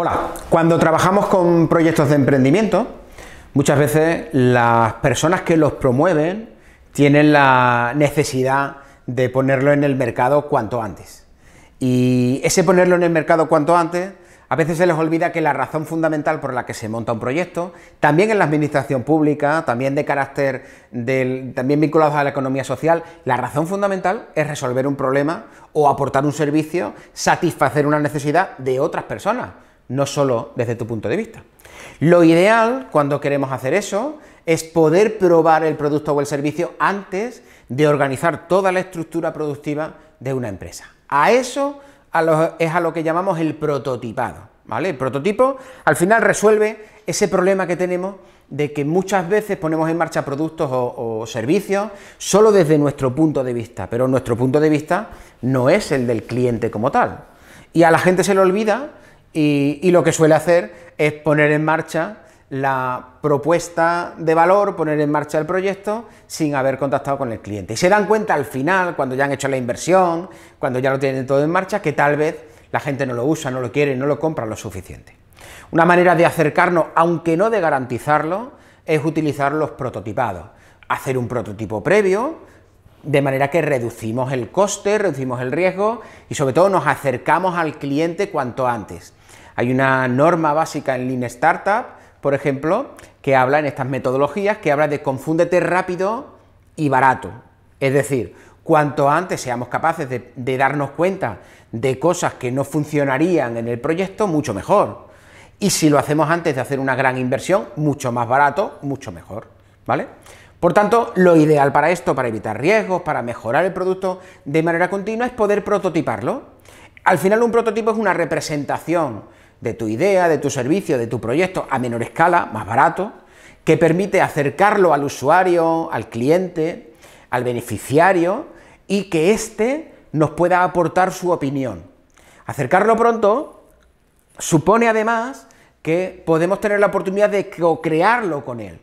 Hola, cuando trabajamos con proyectos de emprendimiento, muchas veces las personas que los promueven tienen la necesidad de ponerlo en el mercado cuanto antes. Y ese ponerlo en el mercado cuanto antes, a veces se les olvida que la razón fundamental por la que se monta un proyecto, también en la administración pública, también de carácter también vinculados a la economía social, la razón fundamental es resolver un problema o aportar un servicio, satisfacer una necesidad de otras personas, no solo desde tu punto de vista. Lo ideal cuando queremos hacer eso es poder probar el producto o el servicio antes de organizar toda la estructura productiva de una empresa. A eso es a lo que llamamos el prototipado, ¿vale? El prototipo al final resuelve ese problema que tenemos de que muchas veces ponemos en marcha productos o servicios solo desde nuestro punto de vista, pero nuestro punto de vista no es el del cliente como tal. Y a la gente se le olvida y lo que suele hacer es poner en marcha la propuesta de valor, poner en marcha el proyecto sin haber contactado con el cliente. Y se dan cuenta al final, cuando ya han hecho la inversión, cuando ya lo tienen todo en marcha, que tal vez la gente no lo usa, no lo quiere, no lo compra lo suficiente. Una manera de acercarnos, aunque no de garantizarlo, es utilizar los prototipados. Hacer un prototipo previo, de manera que reducimos el coste, reducimos el riesgo y sobre todo nos acercamos al cliente cuanto antes. Hay una norma básica en Lean Startup, por ejemplo, que habla en estas metodologías, que habla de confúndete rápido y barato. Es decir, cuanto antes seamos capaces de darnos cuenta de cosas que no funcionarían en el proyecto, mucho mejor. Y si lo hacemos antes de hacer una gran inversión, mucho más barato, mucho mejor, ¿vale? Por tanto, lo ideal para esto, para evitar riesgos, para mejorar el producto de manera continua, es poder prototiparlo. Al final, un prototipo es una representación de tu idea, de tu servicio, de tu proyecto a menor escala, más barato, que permite acercarlo al usuario, al cliente, al beneficiario y que éste nos pueda aportar su opinión. Acercarlo pronto supone además que podemos tener la oportunidad de co-crearlo con él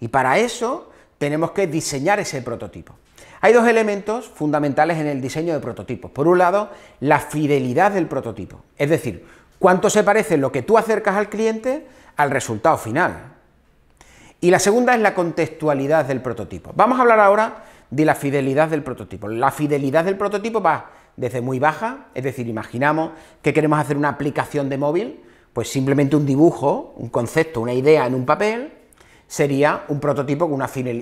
y para eso tenemos que diseñar ese prototipo. Hay dos elementos fundamentales en el diseño de prototipos. Por un lado, la fidelidad del prototipo, es decir, cuánto se parece lo que tú acercas al cliente al resultado final. Y la segunda es la contextualidad del prototipo. Vamos a hablar ahora de la fidelidad del prototipo. La fidelidad del prototipo va desde muy baja, es decir, imaginamos que queremos hacer una aplicación de móvil, pues simplemente un dibujo, un concepto, una idea en un papel, sería un prototipo con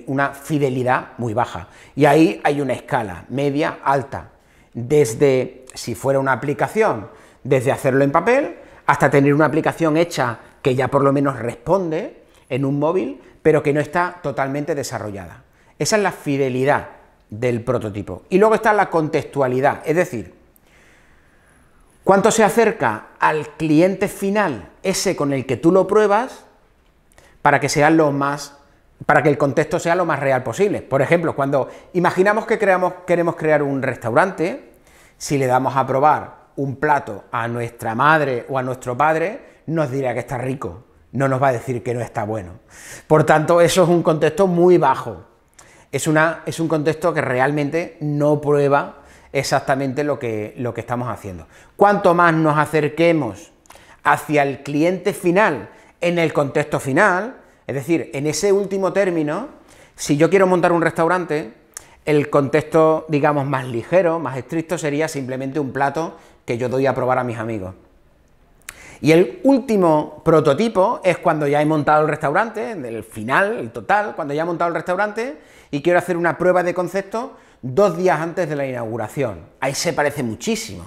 una fidelidad muy baja. Y ahí hay una escala media, alta, desde, si fuera una aplicación, desde hacerlo en papel hasta tener una aplicación hecha que ya por lo menos responde en un móvil, pero que no está totalmente desarrollada. Esa es la fidelidad del prototipo. Y luego está la contextualidad, es decir, cuánto se acerca al cliente final, ese con el que tú lo pruebas, para que el contexto sea lo más real posible. Por ejemplo, cuando imaginamos que queremos crear un restaurante, si le damos a probar un plato a nuestra madre o a nuestro padre, nos dirá que está rico, no nos va a decir que no está bueno. Por tanto, eso es un contexto muy bajo. Es un contexto que realmente no prueba exactamente lo que estamos haciendo. Cuanto más nos acerquemos hacia el cliente final en el contexto final, es decir, en ese último término, si yo quiero montar un restaurante, el contexto, digamos, más ligero, más estricto, sería simplemente un plato que yo doy a probar a mis amigos. Y el último prototipo es cuando ya he montado el restaurante, el final, el total, cuando ya he montado el restaurante y quiero hacer una prueba de concepto 2 días antes de la inauguración. Ahí se parece muchísimo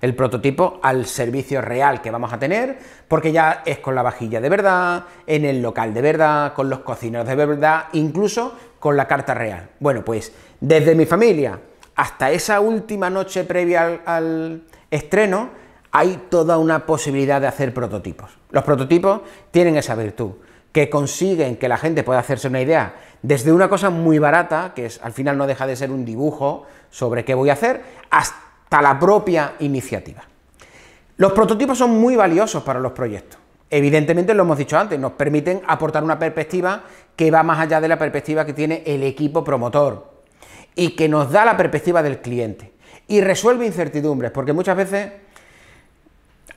el prototipo al servicio real que vamos a tener, porque ya es con la vajilla de verdad, en el local de verdad, con los cocineros de verdad, incluso con la carta real. Bueno, pues desde mi familia hasta esa última noche previa al estreno, hay toda una posibilidad de hacer prototipos. Los prototipos tienen esa virtud, que consiguen que la gente pueda hacerse una idea desde una cosa muy barata, que al final no deja de ser un dibujo sobre qué voy a hacer, hasta la propia iniciativa. Los prototipos son muy valiosos para los proyectos. Evidentemente, lo hemos dicho antes, nos permiten aportar una perspectiva que va más allá de la perspectiva que tiene el equipo promotor y que nos da la perspectiva del cliente y resuelve incertidumbres, porque muchas veces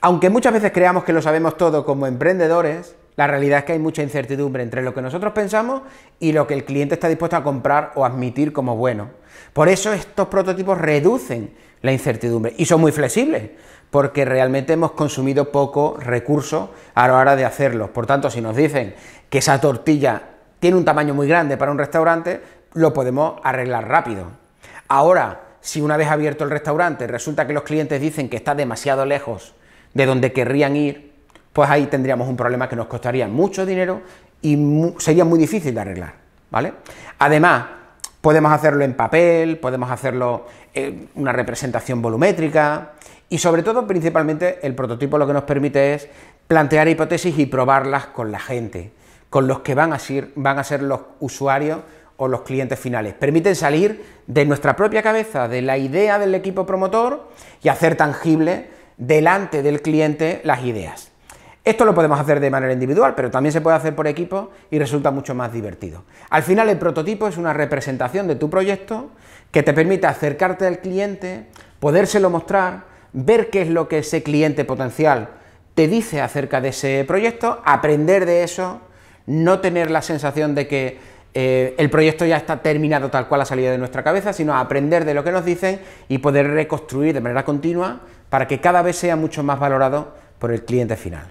Aunque muchas veces creamos que lo sabemos todo como emprendedores, la realidad es que hay mucha incertidumbre entre lo que nosotros pensamos y lo que el cliente está dispuesto a comprar o admitir como bueno. Por eso estos prototipos reducen la incertidumbre y son muy flexibles, porque realmente hemos consumido poco recurso a la hora de hacerlos. Por tanto, si nos dicen que esa tortilla tiene un tamaño muy grande para un restaurante, lo podemos arreglar rápido. Ahora, si una vez abierto el restaurante resulta que los clientes dicen que está demasiado lejos de donde querrían ir, pues ahí tendríamos un problema que nos costaría mucho dinero y sería muy difícil de arreglar, ¿vale? Además, podemos hacerlo en papel, podemos hacerlo en una representación volumétrica y sobre todo, principalmente, el prototipo lo que nos permite es plantear hipótesis y probarlas con la gente, con los que van a ser los usuarios o los clientes finales. Permiten salir de nuestra propia cabeza, de la idea del equipo promotor y hacer tangible delante del cliente las ideas. Esto lo podemos hacer de manera individual, pero también se puede hacer por equipo y resulta mucho más divertido. Al final, el prototipo es una representación de tu proyecto que te permite acercarte al cliente, podérselo mostrar, ver qué es lo que ese cliente potencial te dice acerca de ese proyecto, aprender de eso, no tener la sensación de que el proyecto ya está terminado tal cual ha salido de nuestra cabeza, sino aprender de lo que nos dicen y poder reconstruir de manera continua para que cada vez sea mucho más valorado por el cliente final.